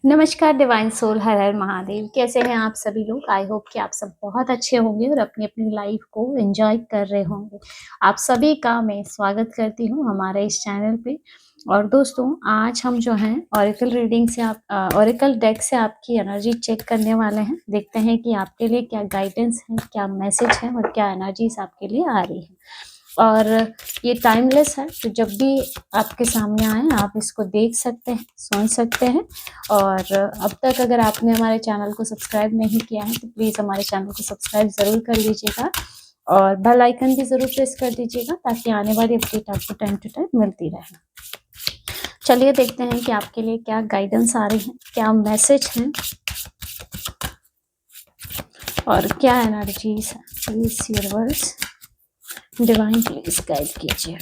नमस्कार divine soul, हर हर महादेव। कैसे हैं आप सभी लोग? आई होप कि आप सब बहुत अच्छे होंगे और अपनी अपनी लाइफ को एंजॉय कर रहे होंगे। आप सभी का मैं स्वागत करती हूँ हमारे इस चैनल पे। और दोस्तों, आज हम जो हैं ऑरेकल रीडिंग से ऑरेकल डेक से आपकी एनर्जी चेक करने वाले हैं। देखते हैं कि आपके लिए क्या गाइडेंस है, क्या मैसेज है और क्या एनर्जीज आपके लिए आ रही है। और ये टाइमलेस है, तो जब भी आपके सामने आए आप इसको देख सकते हैं, सुन सकते हैं। और अब तक अगर आपने हमारे चैनल को सब्सक्राइब नहीं किया है तो प्लीज़ हमारे चैनल को सब्सक्राइब ज़रूर कर लीजिएगा और बेल आइकन भी ज़रूर प्रेस कर दीजिएगा ताकि आने वाली अपडेट आपको टाइम टू टाइम मिलती रहे। चलिए देखते हैं कि आपके लिए क्या गाइडेंस आ रही है, क्या मैसेज है और क्या एनर्जीज है। Please universe divine please guide कीजिए।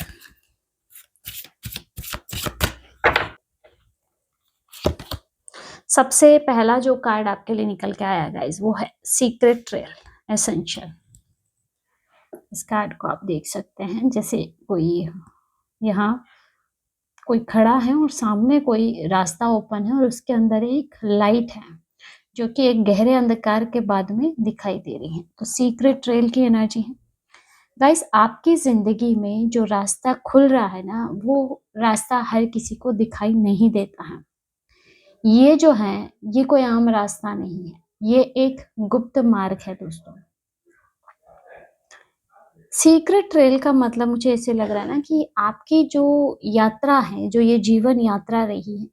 सबसे पहला जो कार्ड आपके लिए निकल के आया गाइस, वो है सीक्रेट ट्रेल एसेंशियल। इस कार्ड को आप देख सकते हैं जैसे कोई यहाँ कोई खड़ा है और सामने कोई रास्ता ओपन है और उसके अंदर एक लाइट है जो कि एक गहरे अंधकार के बाद में दिखाई दे रही है। तो सीक्रेट ट्रेल की एनर्जी है गाइस। आपकी जिंदगी में जो रास्ता खुल रहा है ना, वो रास्ता हर किसी को दिखाई नहीं देता है। ये जो है, ये कोई आम रास्ता नहीं है, ये एक गुप्त मार्ग है दोस्तों। सीक्रेट ट्रेल का मतलब मुझे ऐसे लग रहा है ना कि आपकी जो यात्रा है, जो ये जीवन यात्रा रही है,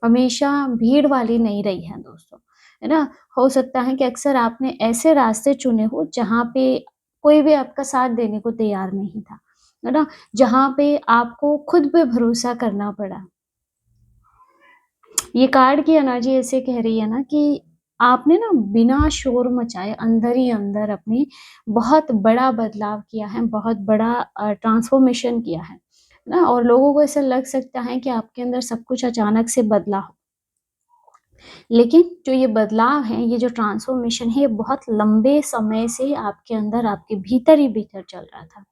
हमेशा भीड़ वाली नहीं रही है दोस्तों, है ना। हो सकता है कि अक्सर आपने ऐसे रास्ते चुने हो जहाँ पे कोई भी आपका साथ देने को तैयार नहीं था, है ना। जहाँ पे आपको खुद पे भरोसा करना पड़ा। ये कार्ड की एनर्जी ऐसे कह रही है ना कि आपने ना बिना शोर मचाए अंदर ही अंदर अपनी बहुत बड़ा बदलाव किया है, बहुत बड़ा ट्रांसफॉर्मेशन किया है ना। और लोगों को ऐसा लग सकता है कि आपके अंदर सब कुछ अचानक से बदला हो, लेकिन जो ये बदलाव है, ये जो ट्रांसफॉर्मेशन है, ये बहुत लंबे समय से आपके अंदर, आपके भीतर ही भीतर चल रहा था।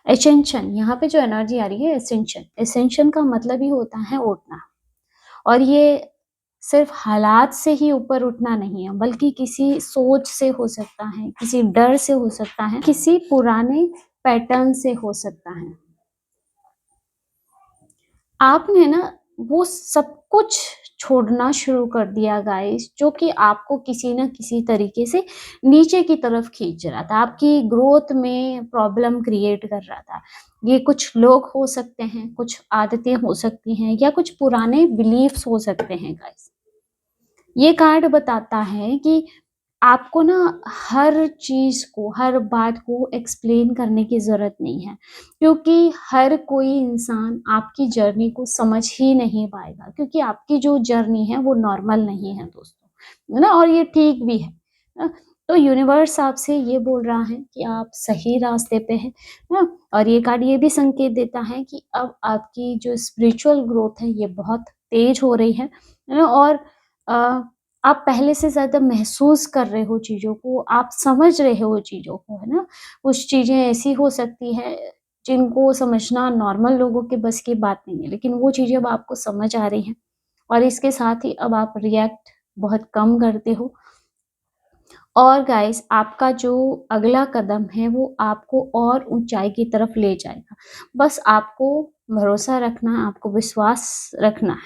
एसेंशन, यहाँ पे जो एनर्जी आ रही है एसेंशन, एसेंशन का मतलब ही होता है उठना। और ये सिर्फ हालात से ही ऊपर उठना नहीं है, बल्कि किसी सोच से हो सकता है, किसी डर से हो सकता है, किसी पुराने पैटर्न से हो सकता है। आपने ना वो सब कुछ छोड़ना शुरू कर दिया गाइस, जो कि आपको किसी न किसी तरीके से नीचे की तरफ खींच रहा था, आपकी ग्रोथ में प्रॉब्लम क्रिएट कर रहा था। ये कुछ लोग हो सकते हैं, कुछ आदतें हो सकती हैं या कुछ पुराने बिलीफ्स हो सकते हैं गाइस। ये कार्ड बताता है कि आपको ना हर चीज़ को, हर बात को एक्सप्लेन करने की ज़रूरत नहीं है, क्योंकि हर कोई इंसान आपकी जर्नी को समझ ही नहीं पाएगा, क्योंकि आपकी जो जर्नी है वो नॉर्मल नहीं है दोस्तों, है ना। और ये ठीक भी है ना। तो यूनिवर्स आपसे ये बोल रहा है कि आप सही रास्ते पे हैं ना। और ये कार्ड ये भी संकेत देता है कि अब आपकी जो स्पिरिचुअल ग्रोथ है ये बहुत तेज हो रही है ना। और अ, आप पहले से ज़्यादा महसूस कर रहे हो चीज़ों को, आप समझ रहे हो चीज़ों को, है ना। कुछ चीज़ें ऐसी हो सकती हैं जिनको समझना नॉर्मल लोगों के बस की बात नहीं है, लेकिन वो चीज़ें अब आपको समझ आ रही हैं और इसके साथ ही अब आप रिएक्ट बहुत कम करते हो। और गाइस, आपका जो अगला कदम है वो आपको और ऊँचाई की तरफ ले जाएगा। बस आपको भरोसा रखना है, आपको विश्वास रखना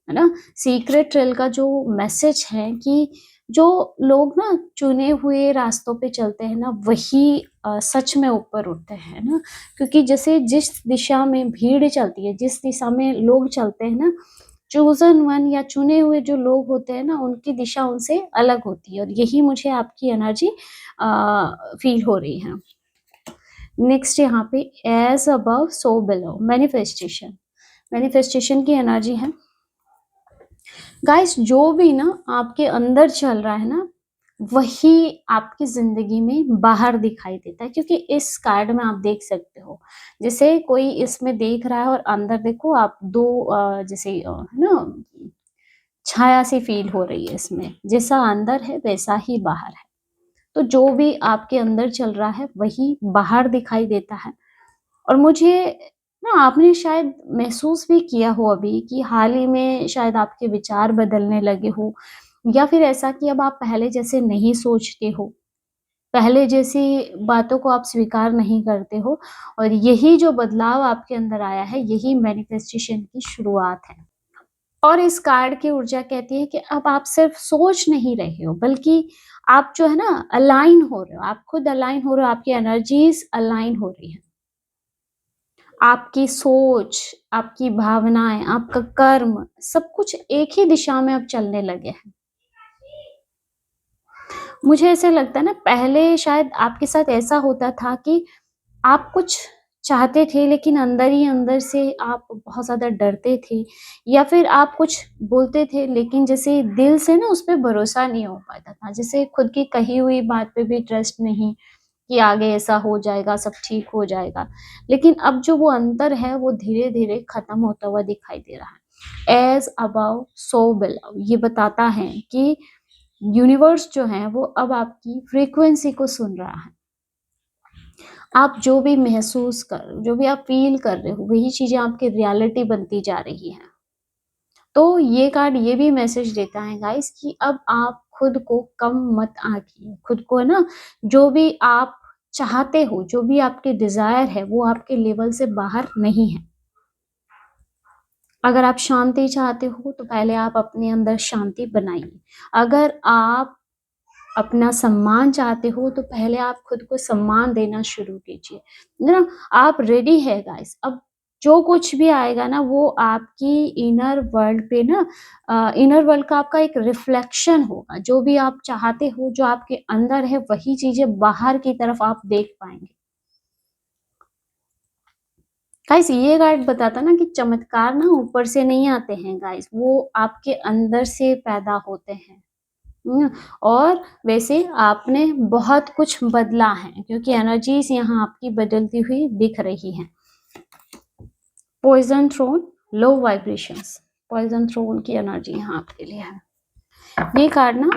है ना? सीक्रेट ट्रेल का जो मैसेज है कि जो लोग ना चुने हुए रास्तों पे चलते हैं ना, वही सच में ऊपर उठते हैं ना। क्योंकि जैसे जिस दिशा में भीड़ चलती है, जिस दिशा में लोग चलते हैं ना, चोज़न वन या चुने हुए जो लोग होते हैं ना, उनकी दिशा उनसे अलग होती है और यही मुझे आपकी एनर्जी फ़ील हो रही है। नेक्स्ट यहाँ पे as above so below, manifestation, manifestation की एनर्जी है। गाइस, जो भी ना आपके अंदर चल रहा है ना, वही आपकी ज़िंदगी में बाहर दिखाई देता है, क्योंकि इस कार्ड में आप देख सकते हो, जैसे कोई इसमें देख रहा है और अंदर देखो आप 2 जैसे है ना, छाया सी फ़ील हो रही है इसमें, जैसा अंदर है वैसा ही बाहर है। तो जो भी आपके अंदर चल रहा है वही बाहर दिखाई देता है। और मुझे ना आपने शायद महसूस भी किया हो अभी कि हाल ही में शायद आपके विचार बदलने लगे हो, या फिर ऐसा कि अब आप पहले जैसे नहीं सोचते हो, पहले जैसी बातों को आप स्वीकार नहीं करते हो, और यही जो बदलाव आपके अंदर आया है, यही मैनिफेस्टेशन की शुरुआत है। और इस कार्ड की ऊर्जा कहती है कि अब आप सिर्फ सोच नहीं रहे हो, बल्कि आप जो है ना अलाइन हो रहे हो, आप खुद अलाइन हो रहे हो, आपकी एनर्जीज अलाइन हो रही हैं। आपकी सोच, आपकी भावनाएँ, आपका कर्म, सब कुछ एक ही दिशा में अब चलने लगे हैं। मुझे ऐसा लगता है ना, पहले शायद आपके साथ ऐसा होता था कि आप कुछ चाहते थे, लेकिन अंदर ही अंदर से आप बहुत ज़्यादा डरते थे, या फिर आप कुछ बोलते थे लेकिन जैसे दिल से ना उस पे भरोसा नहीं हो पाता था। जैसे खुद की कही हुई बात पे भी ट्रस्ट नहीं, कि आगे ऐसा हो जाएगा, सब ठीक हो जाएगा। लेकिन अब जो वो अंतर है वो धीरे-धीरे खत्म होता हुआ दिखाई दे रहा है। ऐज़ अबव सो बिलो, ये बताता है कि यूनिवर्स जो है वो अब आपकी फ्रीक्वेंसी को सुन रहा है। आप जो भी महसूस जो भी आप फ़ील कर रहे हो, वही चीज़ें आपकी रियलिटी बनती जा रही हैं। तो ये कार्ड ये भी मैसेज देता है गाइस कि अब आप खुद को कम मत आंकिए। खुद को ना, जो भी आप चाहते हो, जो भी आपके डिज़ायर है, वो आपके लेवल से बाहर नहीं है। अगर आप शांति चाहते हो, तो पहले आप अपने अंदर शांति बनाइए। अगर आप अपना सम्मान चाहते हो, तो पहले आप खुद को सम्मान देना शुरू कीजिए। ना, आप रेडी है गाइस। अब जो कुछ भी आएगा ना, वो आपकी इनर वर्ल्ड पे ना, इनर वर्ल्ड का आपका एक रिफ्लेक्शन होगा। जो भी आप चाहते हो, जो आपके अंदर है, वही चीज़ें बाहर की तरफ आप देख पाएँगे। गाइस, ये कार्ड बताता ना कि चमत्कार ना ऊपर से नहीं आते हैं गाइस, वो आपके अंदर से पैदा होते हैं। हुँ, और वैसे आपने बहुत कुछ बदला है, क्योंकि एनर्जीज़ यहाँ आपकी बदलती हुई दिख रही हैं। पॉइज़न थ्रोन, लो वाइब्रेशंस, पॉइज़न थ्रोन की एनर्जी यहाँ आपके लिए है। ये कार्ड ना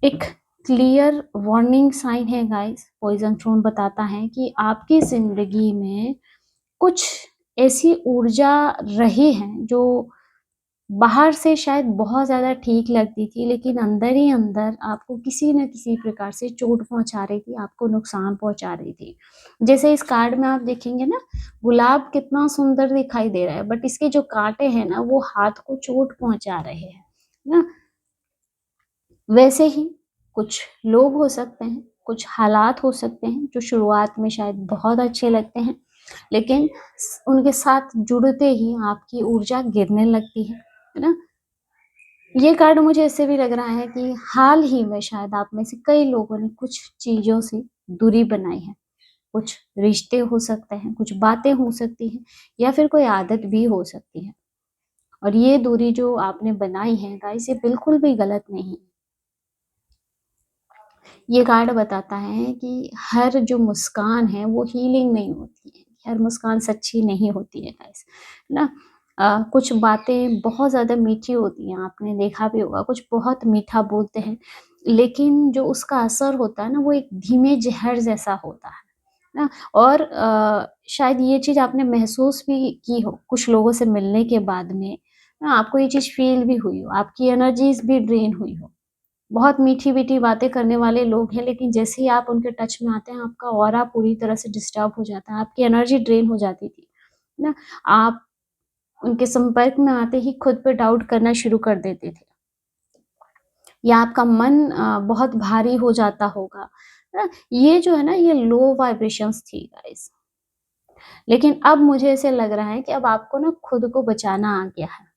एक क्लियर वार्निंग साइन है गाइस। पॉइज़न थ्रोन बताता है कि आपकी ज़िंदगी में कुछ ऐसी ऊर्जा रही हैं जो बाहर से शायद बहुत ज़्यादा ठीक लगती थी, लेकिन अंदर ही अंदर आपको किसी न किसी प्रकार से चोट पहुँचा रही थी, आपको नुकसान पहुँचा रही थी। जैसे इस कार्ड में आप देखेंगे ना, गुलाब कितना सुंदर दिखाई दे रहा है, बट इसके जो काँटे हैं ना, वो हाथ को चोट पहुँचा रहे हैं, ना? वैसे ही कुछ लोग हो सकते हैं, कुछ हालात हो सकते हैं, जो शुरुआत में शायद बहुत अच्छे लगते हैं, लेकिन उनके साथ जुड़ते ही आपकी ऊर्जा गिरने लगती है ना? ये कार्ड मुझे ऐसे भी लग रहा है कि हाल ही में शायद आप में से कई लोगों ने कुछ चीज़ों से दूरी बनाई है। कुछ रिश्ते हो सकते हैं, कुछ बातें हो सकती हैं, या फिर कोई आदत भी हो सकती है। और ये दूरी जो आपने बनाई है गाइस, ये बिल्कुल भी गलत नहीं है। ये कार्ड बताता है कि हर जो मुस्कान है वो हीलिंग नहीं होती है, हर मुस्कान सच्ची नहीं होती है गाइस, है ना? कुछ बातें बहुत ज़्यादा मीठी होती हैं, आपने देखा भी होगा, कुछ बहुत मीठा बोलते हैं, लेकिन जो उसका असर होता है ना, वो एक धीमे ज़हर जैसा होता है ना? और शायद ये चीज़ आपने महसूस भी की हो, कुछ लोगों से मिलने के बाद में ना, आपको ये चीज़ फ़ील भी हुई हो, आपकी एनर्जीज़ भी ड्रेन हुई हो। बहुत मीठी-मीठी बातें करने वाले लोग हैं, लेकिन जैसे ही आप उनके टच में आते हैं, आपका ऑरा पूरी तरह से डिस्टर्ब हो जाता है, आपकी एनर्जी ड्रेन हो जाती थी, है ना? आप उनके संपर्क में आते ही खुद पे डाउट करना शुरू कर देते थे, या आपका मन बहुत भारी हो जाता होगा, है ना? ये जो है ना, ये लो वाइब्रेशंस थी गाइस। लेकिन अब मुझे ऐसे लग रहा है कि अब आपको ना खुद को बचाना आ गया है।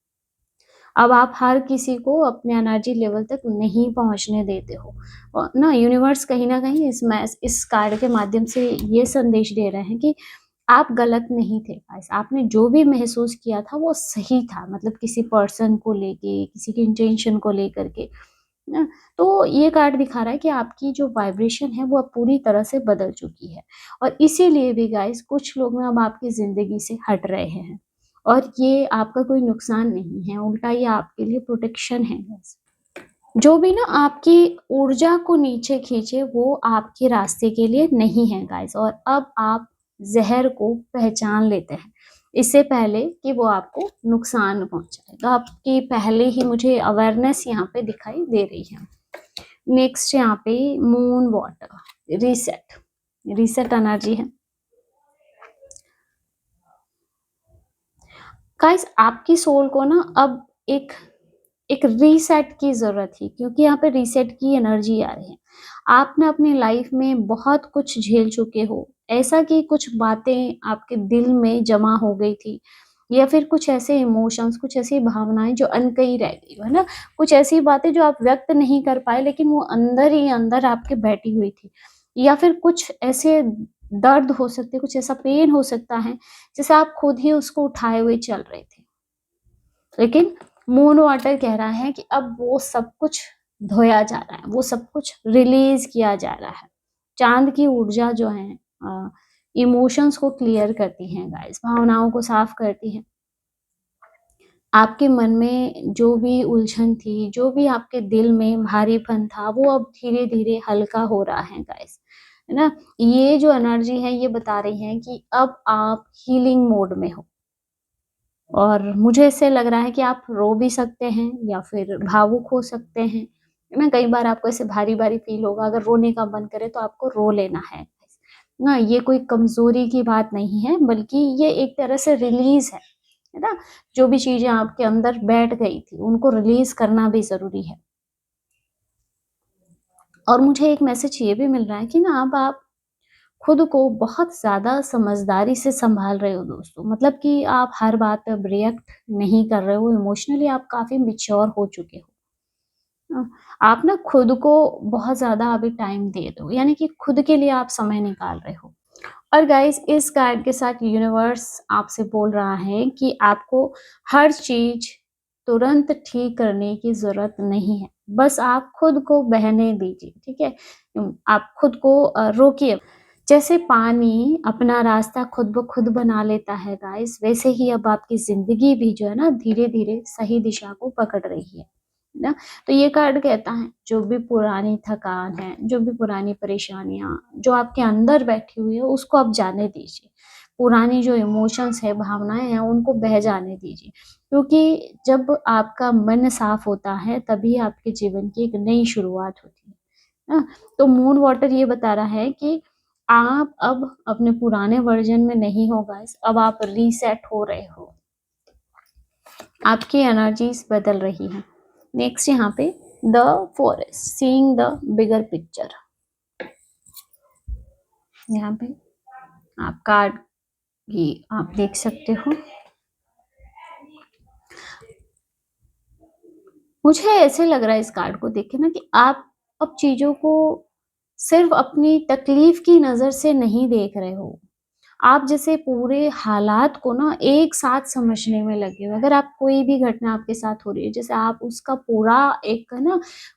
अब आप हर किसी को अपने एनर्जी लेवल तक नहीं पहुँचने देते हो। और ना यूनिवर्स कहीं न कहीं इस कार्ड के माध्यम से ये संदेश दे रहे हैं कि आप गलत नहीं थे गाइस। आपने जो भी महसूस किया था वो सही था, मतलब किसी पर्सन को लेके, किसी की इंटेंशन को लेकर के, ना? तो ये कार्ड दिखा रहा है कि आपकी जो वाइब्रेशन है वो अब पूरी तरह से बदल चुकी है, और इसीलिए भी गाइस कुछ लोग ना अब आपकी ज़िंदगी से हट रहे हैं, और ये आपका कोई नुकसान नहीं है, उल्टा ये आपके लिए प्रोटेक्शन है गाइस। जो भी ना आपकी ऊर्जा को नीचे खींचे, वो आपके रास्ते के लिए नहीं है गाइस, और अब आप ज़हर को पहचान लेते हैं, इससे पहले कि वो आपको नुकसान पहुँचाए। तो आपकी पहले ही मुझे अवेयरनेस यहाँ पे दिखाई दे रही है। नेक्स्ट यहाँ पे मून वाटर, रीसेट एनर्जी है। गाइस आपकी सोल को ना अब एक एक रीसेट की ज़रूरत थी, क्योंकि यहाँ पे रीसेट की एनर्जी आ रही है। आप ना अपनी लाइफ में बहुत कुछ झेल चुके हो, ऐसा कि कुछ बातें आपके दिल में जमा हो गई थी, या फिर कुछ ऐसे इमोशंस, कुछ ऐसी भावनाएँ जो अनकही रह गई, है ना? कुछ ऐसी बातें जो आप व्यक्त नहीं कर पाए, लेकिन वो अंदर ही अंदर आपके बैठी हुई थी, या फिर कुछ ऐसे दर्द हो सकते हैं, कुछ ऐसा पेन हो सकता है, जैसे आप खुद ही उसको उठाए हुए चल रहे थे। लेकिन मून वाटर कह रहा है कि अब वो सब कुछ धोया जा रहा है, वो सब कुछ रिलीज़ किया जा रहा है। चाँद की ऊर्जा जो है इमोशंस को क्लियर करती हैं गाइस, भावनाओं को साफ करती हैं। आपके मन में जो भी उलझन थी, जो भी आपके दिल में भारीपन था, वो अब धीरे-धीरे हल्का हो रहा है गाइस, है ना? ये जो एनर्जी है, ये बता रही है कि अब आप हीलिंग मोड में हो। और मुझे ऐसे लग रहा है कि आप रो भी सकते हैं या फिर भावुक हो सकते हैं, है ना? कई बार आपको ऐसे भारी-भारी फ़ील होगा, अगर रोने का मन करे तो आपको रो लेना है। ना ये कोई कमज़ोरी की बात नहीं है, बल्कि ये एक तरह से रिलीज़ है ना? जो भी चीज़ें आपके अंदर बैठ गई थी, उनको रिलीज़ करना भी ज़रूरी है। और मुझे एक मैसेज ये भी मिल रहा है कि ना अब आप खुद को बहुत ज़्यादा समझदारी से सँभाल रहे हो दोस्तों। मतलब कि आप हर बात पे अब रिएक्ट नहीं कर रहे हो, इमोशनली आप काफ़ी मैच्योर हो चुके हो। अ, आप ना खुद को बहुत ज़्यादा अभी टाइम दे दो, यानी कि खुद के लिए आप समय निकाल रहे हो। और गाइस इस कार्ड के साथ यूनिवर्स आपसे बोल रहा है कि आपको हर चीज़ तुरंत ठीक करने की ज़रूरत नहीं है। बस आप खुद को बहने दीजिए, ठीक है? आप खुद को रोकिए। जैसे पानी अपना रास्ता खुद ब खुद बना लेता है गाइस, वैसे ही अब आपकी ज़िंदगी भी जो है ना धीरे-धीरे सही दिशा को पकड़ रही है ना? तो ये कार्ड कहता है जो भी पुरानी थकान है, जो भी पुरानी परेशानियाँ जो आपके अंदर बैठी हुई है, उसको आप जाने दीजिए। पुरानी जो इमोशंस है, भावनाएँ हैं, उनको बह जाने दीजिए। क्योंकि जब आपका मन साफ होता है, तभी आपके जीवन की एक नई शुरुआत होती है। ना? तो मून वाटर ये बता रहा है कि आप अब अपने पुराने वर्ज़न में नहीं हो गाइस, अब आप रीसेट हो रहे हो। आपकी एनर्जीज़ बदल रही हैं। नेक्स्ट यहाँ पे the forest, seeing the bigger picture. यहाँ पे आप कार्ड भी आप देख सकते हो। मुझे ऐसे लग रहा है इस कार्ड को देख के ना कि आप अब चीज़ों को सिर्फ़ अपनी तकलीफ़ की नज़र से नहीं देख रहे हो। आप जैसे पूरे हालात को ना एक साथ समझने में लगे हो। अगर आप कोई भी घटना आपके साथ हो रही है, जैसे आप उसका पूरा एक ना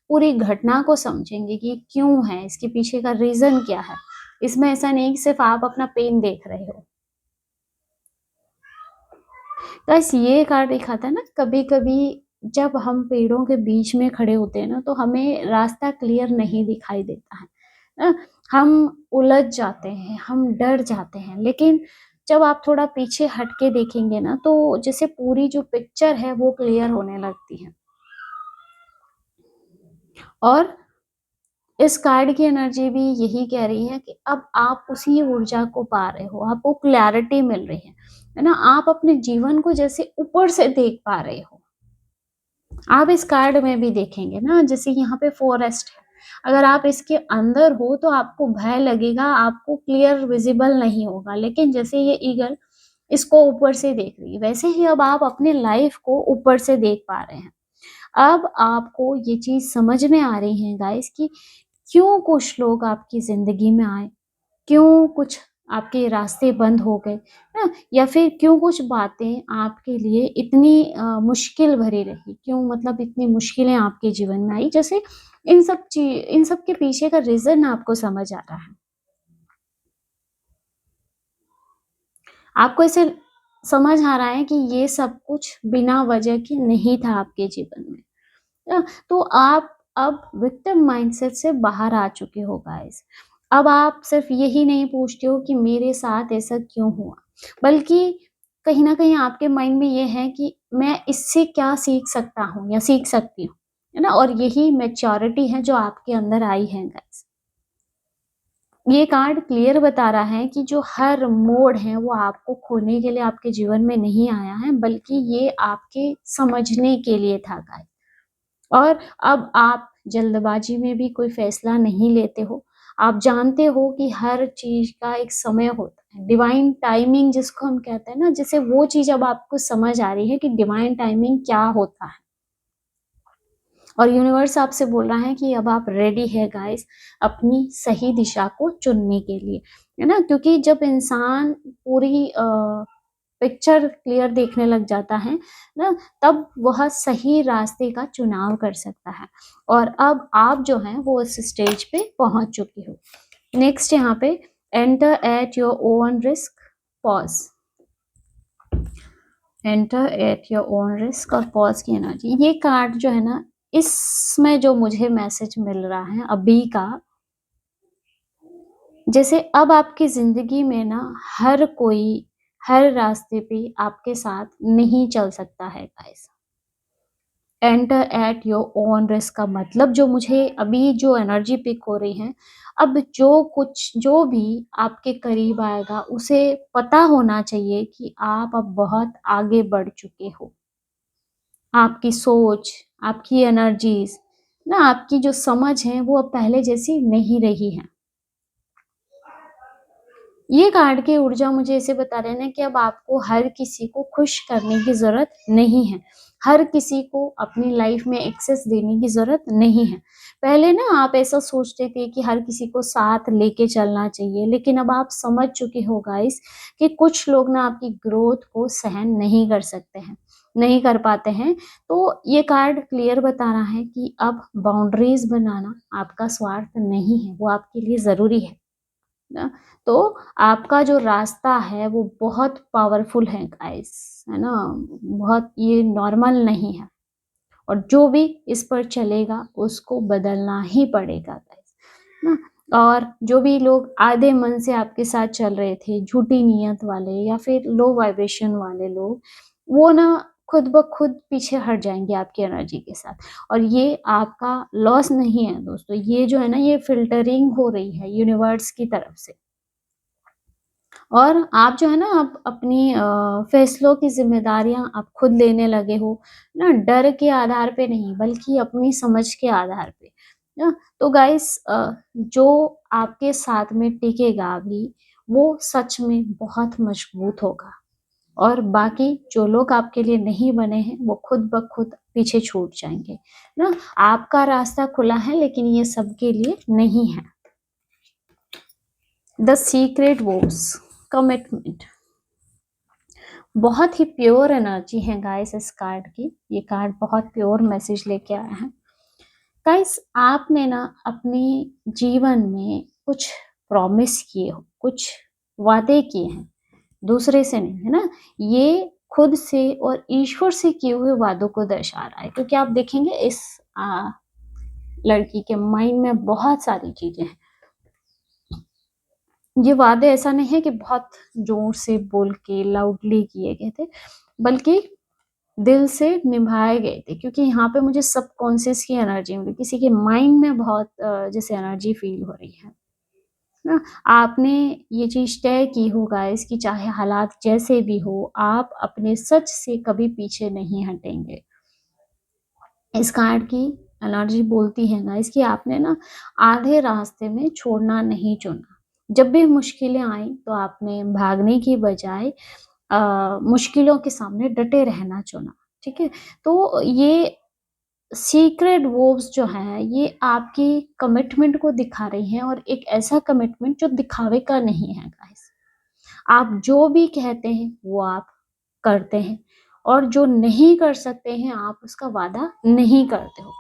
पूरी घटना को समझेंगे कि ये क्यों है, इसके पीछे का रीज़न क्या है। इसमें ऐसा नहीं कि सिर्फ़ आप अपना पेन देख रहे हो। बस ये कार्ड दिखाता है ना कभी-कभी जब हम पेड़ों के बीच में खड़े होते हैं ना, तो हमें रास्ता क्लियर नहीं दिखाई देता है। हम उलझ जाते हैं, हम डर जाते हैं, लेकिन जब आप थोड़ा पीछे हट के देखेंगे ना, तो जैसे पूरी जो पिक्चर है वो क्लियर होने लगती है। और इस कार्ड की एनर्जी भी यही कह रही है कि अब आप उसी ऊर्जा को पा रहे हो, आपको क्लैरिटी मिल रही है ना? आप अपने जीवन को जैसे ऊपर से देख पा रहे हो। आप इस कार्ड में भी देखेंगे ना, जैसे यहाँ पे फॉरेस्ट है। अगर आप इसके अंदर हो तो आपको भय लगेगा, आपको क्लियर विज़िबल नहीं होगा। लेकिन जैसे ये ईगल इसको ऊपर से देख रही है, वैसे ही अब आप अपनी लाइफ़ को ऊपर से देख पा रहे हैं। अब आपको ये चीज़ समझ में आ रही है गाइस कि क्यों कुछ लोग आपकी ज़िंदगी में आए, क्यों कुछ आपके रास्ते बंद हो गए, है ना? या फिर क्यों कुछ बातें आपके लिए इतनी मुश्किल भरी रही, क्यों मतलब इतनी मुश्किलें आपके जीवन में आई, जैसे इन सब के पीछे का रीज़न आपको समझ आ रहा है। आपको ऐसे समझ आ रहा है कि ये सब कुछ बिना वजह के नहीं था आपके जीवन में। तो आप अब विक्टिम माइंडसेट से बाहर आ चुके हो गाइस। अब आप सिर्फ़ यही नहीं पूछते हो कि मेरे साथ ऐसा क्यों हुआ? बल्कि कहीं न कहीं आपके माइंड में ये है कि मैं इससे क्या सीख सकता हूँ या सीख सकती हूँ, है ना? और यही मैच्योरिटी है जो आपके अंदर आई है गाइज़। ये कार्ड क्लियर बता रहा है कि जो हर मोड़ है वो आपको खोने के लिए आपके जीवन में नहीं आया है, बल्कि ये आपके समझने के लिए था गाइज़। और अब आप जल्दबाजी में भी कोई फ़ैसला नहीं लेते हो। आप जानते हो कि हर चीज़ का एक समय होता है। डिवाइन टाइमिंग जिसको हम कहते हैं ना, जैसे वो चीज़ अब आपको समझ आ रही है कि डिवाइन टाइमिंग क्या होता है। और यूनिवर्स आपसे बोल रहा है कि अब आप रेडी है गाइस अपनी सही दिशा को चुनने के लिए, है ना? क्योंकि जब इंसान पूरी पिक्चर क्लियर देखने लग जाता है ना, तब वह सही रास्ते का चुनाव कर सकता है। और अब आप जो हैं वो इस स्टेज पे पहुँच चुकी हो। नेक्स्ट यहाँ पे enter at your own risk, pause. Enter at your own risk और पॉज़ की एनर्जी। ये कार्ड जो है ना, इसमें जो मुझे मैसेज मिल रहा है अभी का, जैसे अब आपकी ज़िंदगी में ना हर कोई हर रास्ते पे आपके साथ नहीं चल सकता है guys. Enter at your own risk का मतलब जो मुझे अभी जो एनर्जी पिक हो रही है, अब जो भी आपके करीब आएगा उसे पता होना चाहिए कि आप अब बहुत आगे बढ़ चुके हो। आपकी सोच, आपकी एनर्जीज़ ना, आपकी जो समझ है वो अब पहले जैसी नहीं रही है। ये कार्ड की ऊर्जा मुझे ऐसे बता रहे हैं ना कि अब आपको हर किसी को खुश करने की ज़रूरत नहीं है। हर किसी को अपनी लाइफ़ में एक्सेस देने की ज़रूरत नहीं है। पहले ना आप ऐसा सोचते थे कि हर किसी को साथ लेके चलना चाहिए, लेकिन अब आप समझ चुके हो गाइस कि कुछ लोग ना आपकी ग्रोथ को सहन नहीं कर सकते हैं, नहीं कर पाते हैं। तो ये कार्ड क्लियर बता रहा है कि अब बाउंड्रीज़ बनाना आपका स्वार्थ नहीं है, वो आपके लिए ज़रूरी है। ना, तो आपका जो रास्ता है वो बहुत पावरफुल है गाइस, है ना? बहुत ये नॉर्मल नहीं है और जो भी इस पर चलेगा उसको बदलना ही पड़ेगा गाइस, ना? और जो भी लोग आधे मन से आपके साथ चल रहे थे, झूठी नीयत वाले या फिर लो वाइब्रेशन वाले लोग, वो ना खुद ब खुद पीछे हट जाएँगे आपकी एनर्जी के साथ। और ये आपका लॉस नहीं है दोस्तों, ये जो है ना ये फ़िल्टरिंग हो रही है यूनिवर्स की तरफ से। और आप जो है ना आप अपनी फैसलों की ज़िम्मेदारियाँ आप खुद लेने लगे हो, ना डर के आधार पे नहीं बल्कि अपनी समझ के आधार पे, ना। तो गाइस जो आपके साथ में टिकेगा अभी, वो सच में बहुत मजबूत होगा और बाकी जो लोग आपके लिए नहीं बने हैं, वो खुद ब खुद पीछे छूट जाएँगे, ना। आपका रास्ता खुला है लेकिन ये सबके लिए नहीं है। The secret Wars, commitment. बहुत ही प्योर एनर्जी है गाइस इस कार्ड की। ये कार्ड बहुत प्योर मैसेज लेके आया है। गाइस आपने ना अपने जीवन में कुछ प्रॉमिस किए हो, कुछ वादे किए हैं, दूसरे से नहीं, है ना? ये खुद से और ईश्वर से किए हुए वादों को दर्शा रहा है क्योंकि आप देखेंगे इस लड़की के माइंड में बहुत सारी चीज़ें हैं। ये वादे ऐसा नहीं है कि बहुत ज़ोर से बोल के लाउडली किए गए थे, बल्कि दिल से निभाए गए थे क्योंकि यहाँ पे मुझे सबकॉन्शियस की एनर्जी मिली, किसी के माइंड में बहुत जैसे एनर्जी फ़ील हो रही है ना? आपने ये चीज़ तय की हो गाइस कि चाहे हालात जैसे भी हो, आप अपने सच से कभी पीछे नहीं हटेंगे। इस कार्ड की एनर्जी बोलती है गाइस कि आपने ना आधे रास्ते में छोड़ना नहीं चुना। जब भी मुश्किलें आई तो आपने भागने की बजाय मुश्किलों के सामने डटे रहना चुना, ठीक है? तो ये सीक्रेट वोव्स जो हैं, ये आपकी कमिटमेंट को दिखा रही हैं और एक ऐसा कमिटमेंट जो दिखावे का नहीं है गाइस। आप जो भी कहते हैं, वो आप करते हैं और जो नहीं कर सकते हैं, आप उसका वादा नहीं करते हो।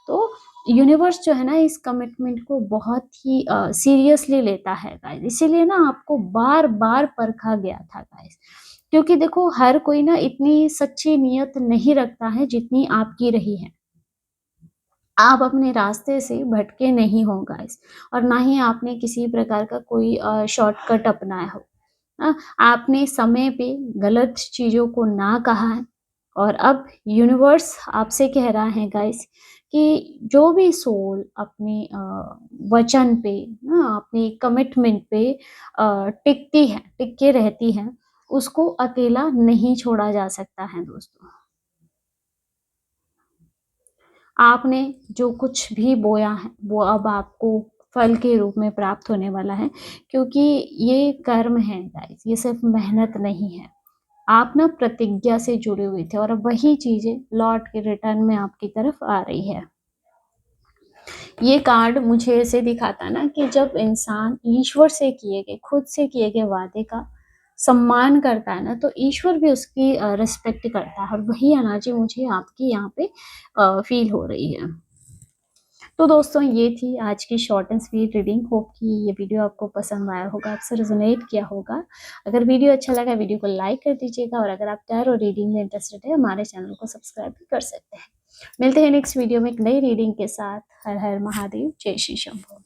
तो यूनिवर्स जो है ना, इस कमिटमेंट को बहुत ही सीरियसली लेता है गाइस। इसीलिए ना आपको बार-बार परखा गया था गाइस। क्योंकि देखो हर कोई ना इतनी सच्ची नीयत नहीं रखता है जितनी आपकी रही है। आप अपने रास्ते से भटके नहीं हो गाइस, और ना ही आपने किसी प्रकार का कोई शॉर्टकट अपनाया हो। आपने समय पे गलत चीज़ों को ना कहा है, और अब यूनिवर्स आपसे कह रहा है गाइस कि जो भी सोल अपने वचन पे, अपनी कमिटमेंट पे टिकती है, टिक के रहती है, उसको अकेला नहीं छोड़ा जा सकता है दोस्तों। आपने जो कुछ भी बोया है, वो अब आपको फल के रूप में प्राप्त होने वाला है, क्योंकि ये कर्म है गाइस, ये सिर्फ़ मेहनत नहीं है। आप ना प्रतिज्ञा से जुड़े हुए थे, और अब वही चीज़ें लौट के रिटर्न में आपकी तरफ आ रही है। ये कार्ड मुझे ऐसे दिखाता ना कि जब इंसान ईश्वर से किए गए, खुद से किए गए वादे का सम्मान करता है ना, तो ईश्वर भी उसकी रिस्पेक्ट करता है, और वही एनर्जी मुझे आपकी यहाँ पे फ़ील हो रही है। तो दोस्तों, ये थी आज की short and sweet reading. Hope कि ये वीडियो आपको पसंद आया होगा, आपसे रेजोनेट किया होगा। अगर वीडियो अच्छा लगा, वीडियो को लाइक कर दीजिएगा, और अगर आप टैरो रीडिंग में इंटरेस्टेड है, हमारे चैनल को सब्सक्राइब भी कर सकते हैं। मिलते हैं नेक्स्ट वीडियो में एक नई रीडिंग के साथ। हर हर महादेव, जय श्री शंभू।